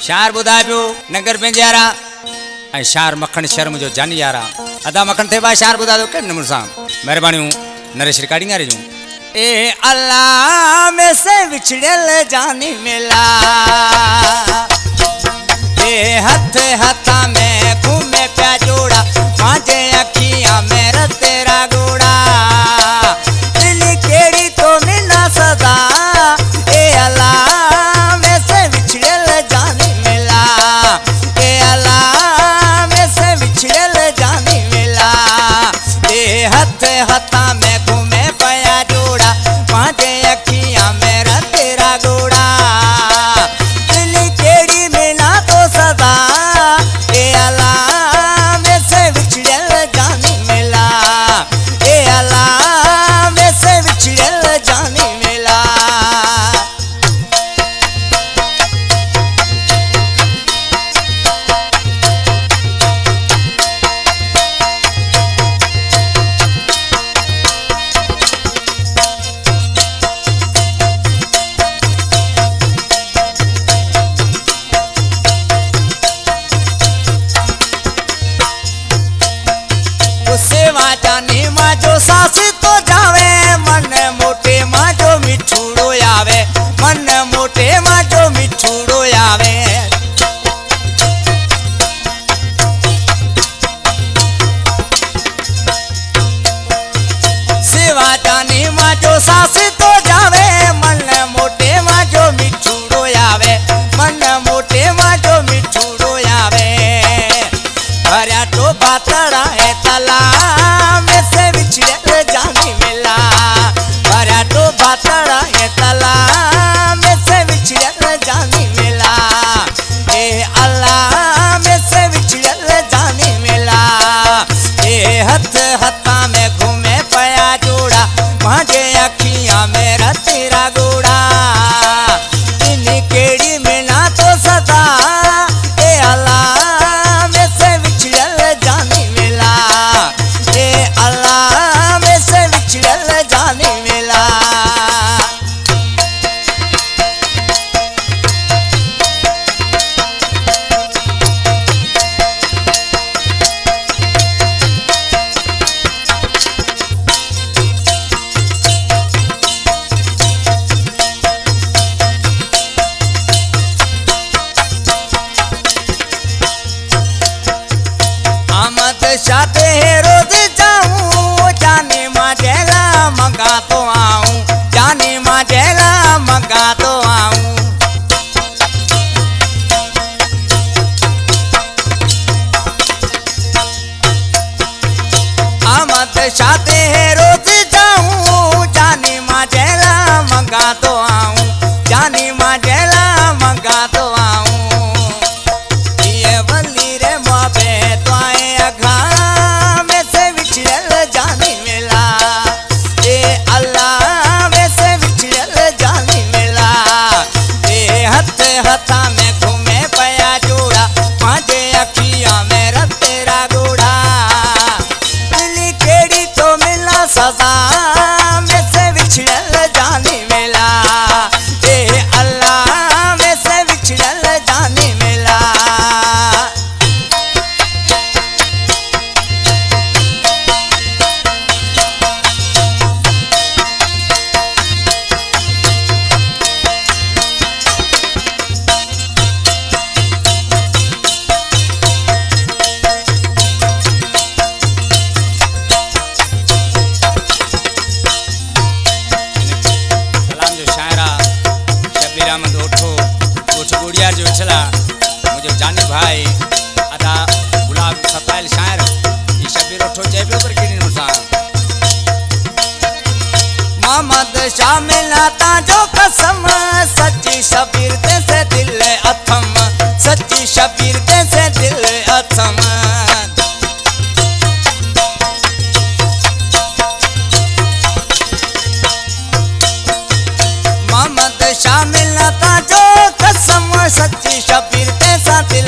शार बुधाए पियो नगर पंहिंजे यारा ऐं शार मखण शर्म जो जानी यारा अदा मखण थे बा शार बुधा दो के नमूने सां मेहरबानी नरेश रिकॉर्डिंग रे जूं ए अल्लाह में से विछड़ल जानी मिला ए हथ हथा में घूमे प्या जोड़ा मांझे अखियां मेरा तेरा गोड़ा दिल केड़ी तो मिला सदा ए अल्लाह में से विछड़ल जानी मिला ए अल्लाह में से विछड़ल जानी मिला ए हथ हथा में घूमे पया जोड़ा मांझे अखियां मेरा तेरा गोड़ा दिल केड़ी मिला तो सदा ए अल्लाह में से विछड़ल जानी मिला ए अल्लाह में से विछड़ल जानी मिला सेवा जानी मां जो सास तो जावे मन मोटे मां जो मिठूड़ो आवे मन मोटे मां जो मिठूड़ो आवे सेवा जानी मां जो सास तो जावे मन मोटे मां जो मिठूड़ो आवे मन मोटे मां जो मिठूड़ो आवे भरिया तो बातड़ा है तला में से विछड़ल जानी मिला भरिया तो बातड़ा है तला में से विछड़ल जानी मिला ए अल्लाह में से विछड़ल जानी मिला ए हथ हथा में घूमे पया जोड़ा मांझे अखियां मेरा तेरा गोड़ा इन केड़ी मिला तो सदा ए अल्लाह में से विछड़ल जानी मिला ए अल्लाह में से विछड़ल जानी मिला आमद शाते रोज जाऊं जाने मां जेला मंगा तो आऊं जाने मां जेला मंगा तो आऊं आमद शाते रोज जाऊं जाने मां जेला मंगा तो आऊं जाने मां जेला मंगा तो आऊं ये वली रे माबे तो आए अघा में से विछड़ल जानी मिला ए अल्लाह में से विछड़ल जानी मिला ए हथ हथा में घूमे पया जोड़ा मांझे अखियां मेरा तेरा गोड़ा दिल केड़ी तो मिला सदा में से विछड़ल जानी मिला ए अल्लाह में से विछड़ल जानी मिला सलाम जो शायरा शबीर अहमद ओठो गुड़िया जो चला मुझे जानी भाई अदा गुलाब सताइल शायर ये शबीर ओठो चेपियो पर किनी नुसा मोहम्मद शामिल आता जो कसम सच्ची शबीर ते से दिल अथम सच्ची शबीर ते से दिल अथम मोहम्मद शामिल आता जो कसम सच्ची शबीर ते सा दिल